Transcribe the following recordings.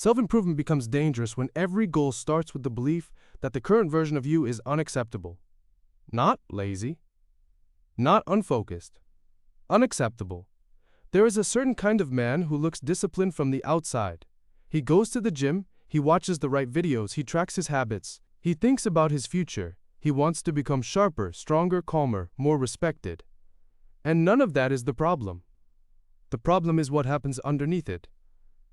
Self-improvement becomes dangerous when every goal starts with the belief that the current version of you is unacceptable. Not lazy, not unfocused, unacceptable. There is a certain kind of man who looks disciplined from the outside. He goes to the gym, he watches the right videos, he tracks his habits, he thinks about his future, he wants to become sharper, stronger, calmer, more respected. And none of that is the problem. The problem is what happens underneath it.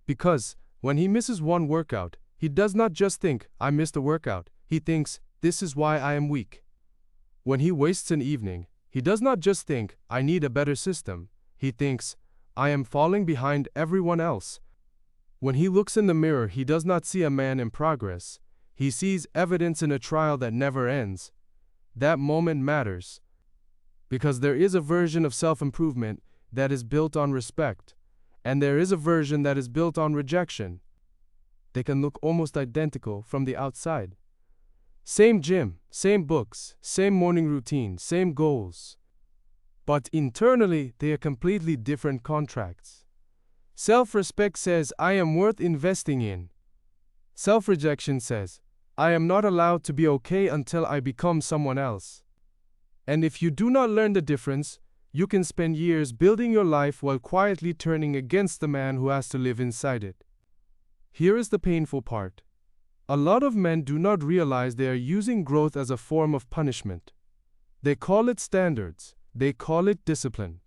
Because, when he misses one workout, he does not just think, I missed a workout. He thinks, this is why I am weak. When he wastes an evening, he does not just think, I need a better system. He thinks, I am falling behind everyone else. When he looks in the mirror, he does not see a man in progress. He sees evidence in a trial that never ends. That moment matters. Because there is a version of self-improvement that is built on respect. And there is a version that is built on rejection. They can look almost identical from the outside. Same gym, same books, same morning routine, same goals. But internally, they are completely different contracts. Self-respect says, I am worth investing in. Self-rejection says, I am not allowed to be okay until I become someone else. And if you do not learn the difference, you can spend years building your life while quietly turning against the man who has to live inside it. Here is the painful part. A lot of men do not realize they are using growth as a form of punishment. They call it standards. They call it discipline.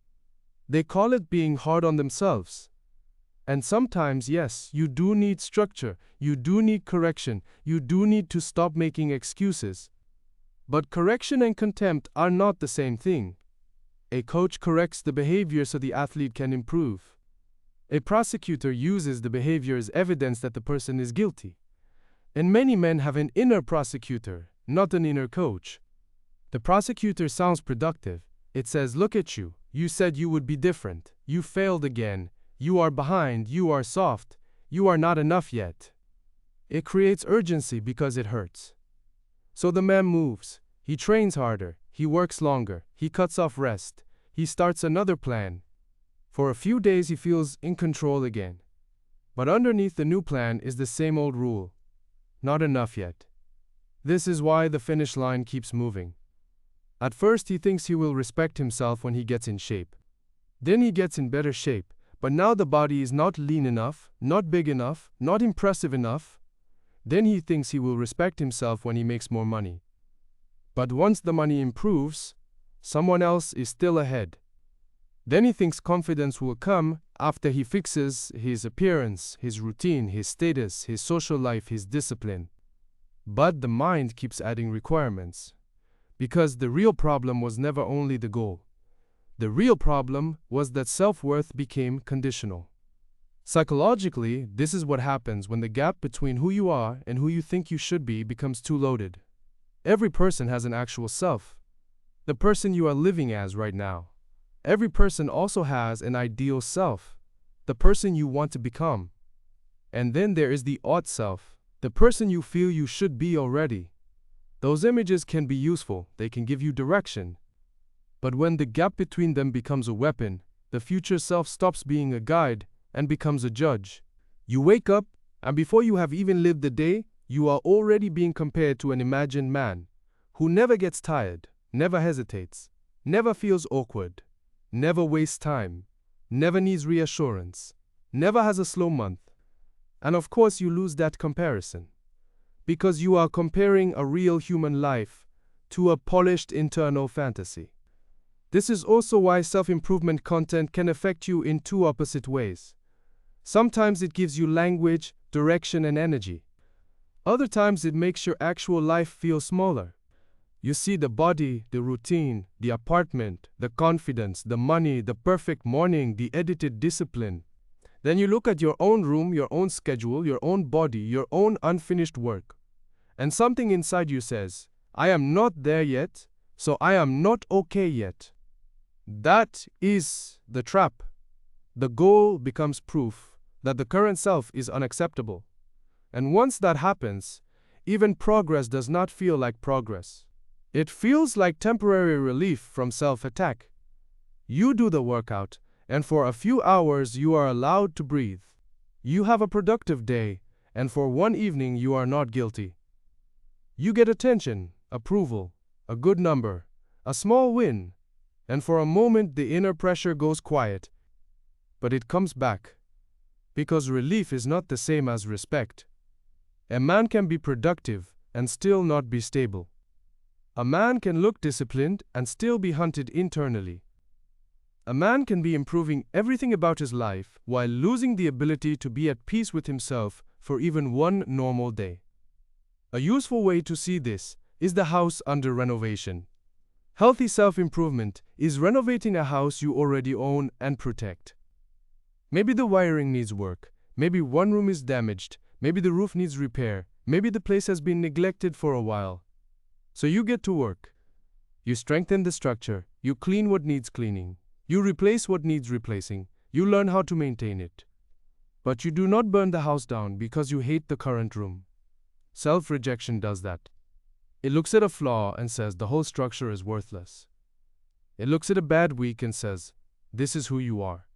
They call it being hard on themselves. And sometimes, yes, you do need structure. You do need correction. You do need to stop making excuses. But correction and contempt are not the same thing. A coach corrects the behavior so the athlete can improve. A prosecutor uses the behavior as evidence that the person is guilty. And many men have an inner prosecutor, not an inner coach. The prosecutor sounds productive. It says, look at you. You said you would be different. You failed again. You are behind. You are soft. You are not enough yet. It creates urgency because it hurts. So the man moves. He trains harder. He works longer. He cuts off rest. He starts another plan. For a few days he feels in control again. But underneath the new plan is the same old rule. Not enough yet. This is why the finish line keeps moving. At first he thinks he will respect himself when he gets in shape. Then he gets in better shape, but now the body is not lean enough, not big enough, not impressive enough. Then he thinks he will respect himself when he makes more money. But once the money improves, someone else is still ahead. Then he thinks confidence will come after he fixes his appearance, his routine, his status, his social life, his discipline. But the mind keeps adding requirements. Because the real problem was never only the goal. The real problem was that self-worth became conditional. Psychologically, this is what happens when the gap between who you are and who you think you should be becomes too loaded. Every person has an actual self. The person you are living as right now. Every person also has an ideal self. The person you want to become. And then there is the ought self. The person you feel you should be already. Those images can be useful. They can give you direction. But when the gap between them becomes a weapon, the future self stops being a guide and becomes a judge. You wake up, and before you have even lived the day, you are already being compared to an imagined man who never gets tired, never hesitates, never feels awkward, never wastes time, never needs reassurance, never has a slow month. And of course you lose that comparison. Because you are comparing a real human life to a polished internal fantasy. This is also why self-improvement content can affect you in two opposite ways. Sometimes it gives you language, direction, and energy. Other times it makes your actual life feel smaller. You see the body, the routine, the apartment, the confidence, the money, the perfect morning, the edited discipline. Then you look at your own room, your own schedule, your own body, your own unfinished work. And something inside you says, I am not there yet, so I am not okay yet. That is the trap. The goal becomes proof that the current self is unacceptable. And once that happens, even progress does not feel like progress. It feels like temporary relief from self-attack. You do the workout, and for a few hours you are allowed to breathe. You have a productive day, and for one evening you are not guilty. You get attention, approval, a good number, a small win, and for a moment the inner pressure goes quiet. But it comes back. Because relief is not the same as respect. A man can be productive and still not be stable. A man can look disciplined and still be hunted internally. A man can be improving everything about his life while losing the ability to be at peace with himself for even one normal day. A useful way to see this is the house under renovation. Healthy self-improvement is renovating a house you already own and protect. Maybe the wiring needs work, maybe one room is damaged, maybe the roof needs repair, maybe the place has been neglected for a while. So you get to work. You strengthen the structure, you clean what needs cleaning, you replace what needs replacing, you learn how to maintain it. But you do not burn the house down because you hate the current room. Self-rejection does that. It looks at a flaw and says the whole structure is worthless. It looks at a bad week and says, this is who you are.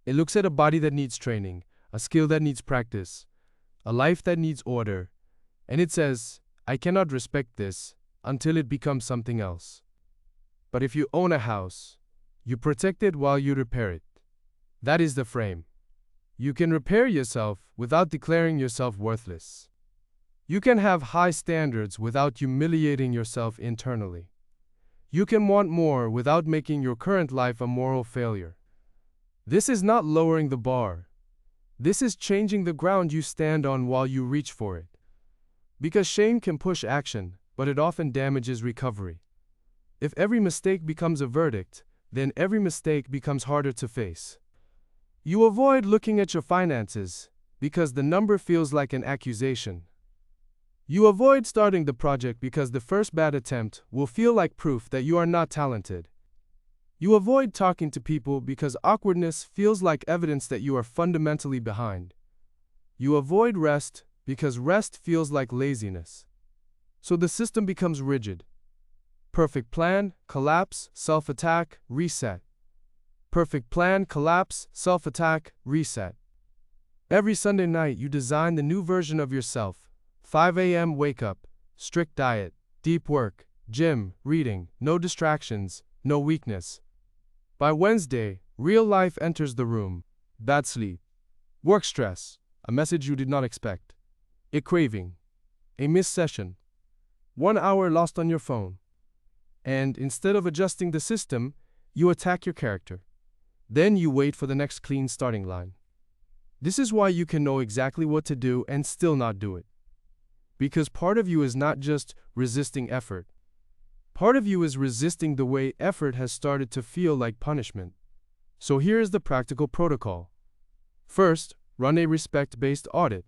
It looks at a body that needs training, a skill that needs practice, a life that needs order, and it says, I cannot respect this until it becomes something else. But if you own a house, you protect it while you repair it. That is the frame. You can repair yourself without declaring yourself worthless. You can have high standards without humiliating yourself internally. You can want more without making your current life a moral failure. This is not lowering the bar. This is changing the ground you stand on while you reach for it. Because shame can push action, but it often damages recovery. If every mistake becomes a verdict, then every mistake becomes harder to face. You avoid looking at your finances because the number feels like an accusation. You avoid starting the project because the first bad attempt will feel like proof that you are not talented. You avoid talking to people because awkwardness feels like evidence that you are fundamentally behind. You avoid rest because rest feels like laziness. So the system becomes rigid. Perfect plan, collapse, self-attack, reset. Perfect plan, collapse, self-attack, reset. Every Sunday night you design the new version of yourself. 5 a.m. wake up, strict diet, deep work, gym, reading, no distractions, no weakness. By Wednesday, real life enters the room. Bad sleep, work stress, a message you did not expect, a craving, a missed session, 1 hour lost on your phone. And instead of adjusting the system, you attack your character. Then you wait for the next clean starting line. This is why you can know exactly what to do and still not do it. Because part of you is not just resisting effort. Part of you is resisting the way effort has started to feel like punishment. So here is the practical protocol. First, run a respect-based audit.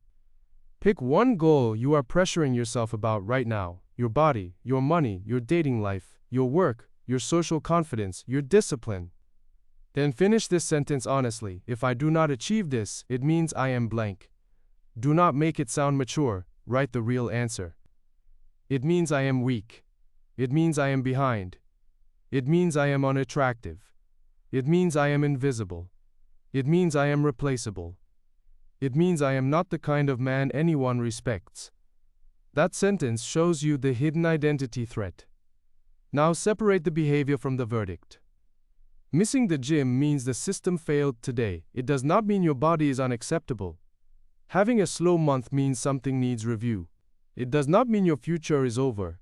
Pick one goal you are pressuring yourself about right now: your body, your money, your dating life, your work, your social confidence, your discipline. Then finish this sentence honestly: if I do not achieve this, it means I am blank. Do not make it sound mature. Write the real answer. It means I am weak. It means I am behind. It means I am unattractive. It means I am invisible. It means I am replaceable. It means I am not the kind of man anyone respects. That sentence shows you the hidden identity threat. Now separate the behavior from the verdict. Missing the gym means the system failed today. It does not mean your body is unacceptable. Having a slow month means something needs review. It does not mean your future is over.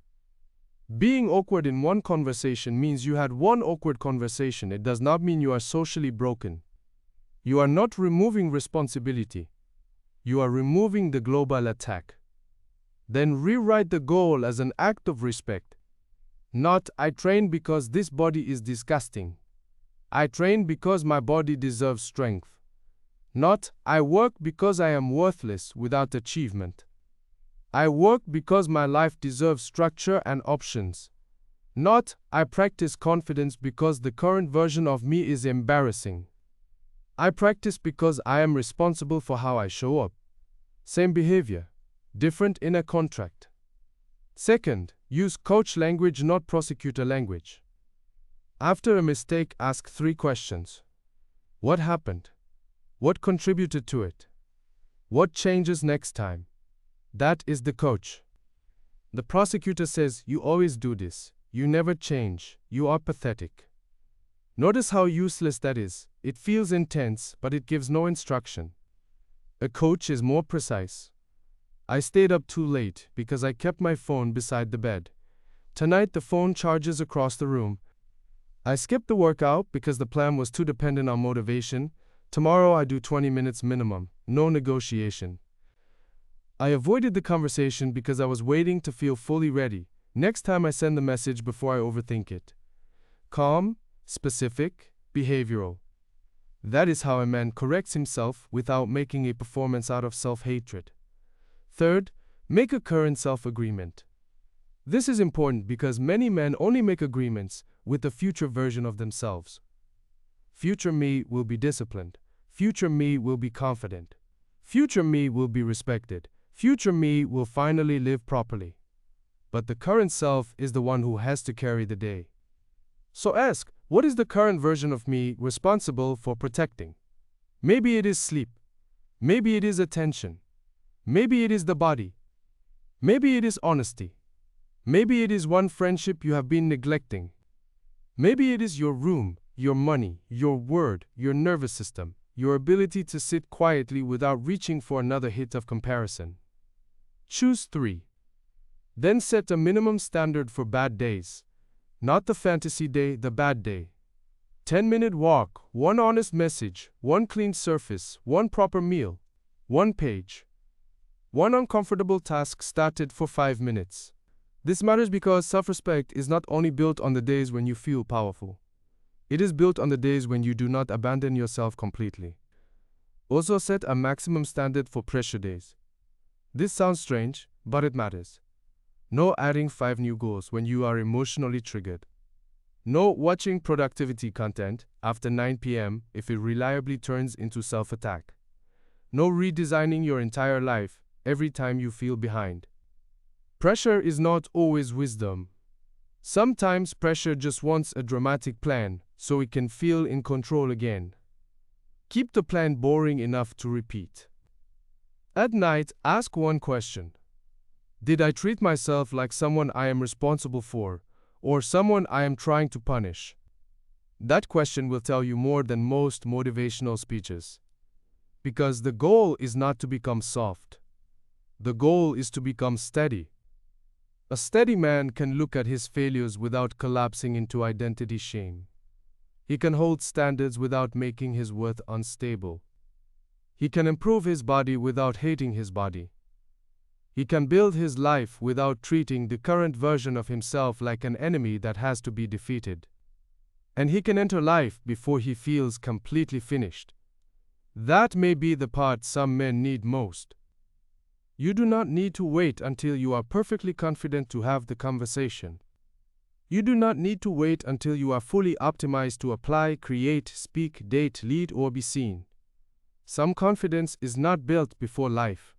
Being awkward in one conversation means you had one awkward conversation. It does not mean you are socially broken. You are not removing responsibility. You are removing the global attack. Then rewrite the goal as an act of respect. Not, I train because this body is disgusting. I train because my body deserves strength. Not, I work because I am worthless without achievement. I work because my life deserves structure and options. Not, I practice confidence because the current version of me is embarrassing. I practice because I am responsible for how I show up. Same behavior, different inner contract. Second, use coach language, not prosecutor language. After a mistake, ask 3 questions. What happened? What contributed to it? What changes next time? That is the coach. The prosecutor says, you always do this. You never change. You are pathetic. Notice how useless that is. It feels intense, but it gives no instruction. A coach is more precise. I stayed up too late because I kept my phone beside the bed. Tonight the phone charges across the room. I skipped the workout because the plan was too dependent on motivation. Tomorrow I do 20 minutes minimum, no negotiation. I avoided the conversation because I was waiting to feel fully ready. Next time I send the message before I overthink it. Calm, specific, behavioral. That is how a man corrects himself without making a performance out of self-hatred. Third, make a current self-agreement. This is important because many men only make agreements with the future version of themselves. Future me will be disciplined. Future me will be confident. Future me will be respected. Future me will finally live properly. But the current self is the one who has to carry the day. So ask, what is the current version of me responsible for protecting? Maybe it is sleep. Maybe it is attention. Maybe it is the body. Maybe it is honesty. Maybe it is one friendship you have been neglecting. Maybe it is your room, your money, your word, your nervous system, your ability to sit quietly without reaching for another hit of comparison. Choose 3. Then set a minimum standard for bad days. Not the fantasy day, the bad day. 10-minute walk, one honest message, one clean surface, one proper meal, one page. One uncomfortable task started for 5 minutes. This matters because self-respect is not only built on the days when you feel powerful. It is built on the days when you do not abandon yourself completely. Also set a maximum standard for pressure days. This sounds strange, but it matters. No adding 5 new goals when you are emotionally triggered. No watching productivity content after 9 p.m. if it reliably turns into self-attack. No redesigning your entire life every time you feel behind. Pressure is not always wisdom. Sometimes pressure just wants a dramatic plan so it can feel in control again. Keep the plan boring enough to repeat. At night, ask one question. Did I treat myself like someone I am responsible for, or someone I am trying to punish? That question will tell you more than most motivational speeches. Because the goal is not to become soft. The goal is to become steady. A steady man can look at his failures without collapsing into identity shame. He can hold standards without making his worth unstable. He can improve his body without hating his body. He can build his life without treating the current version of himself like an enemy that has to be defeated. And he can enter life before he feels completely finished. That may be the part some men need most. You do not need to wait until you are perfectly confident to have the conversation. You do not need to wait until you are fully optimized to apply, create, speak, date, lead, or be seen. Some confidence is not built before life.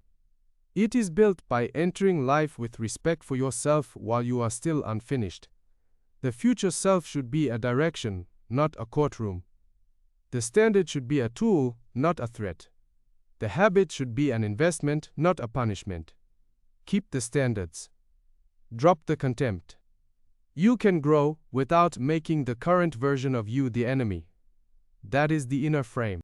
It is built by entering life with respect for yourself while you are still unfinished. The future self should be a direction, not a courtroom. The standard should be a tool, not a threat. The habit should be an investment, not a punishment. Keep the standards. Drop the contempt. You can grow without making the current version of you the enemy. That is the inner frame.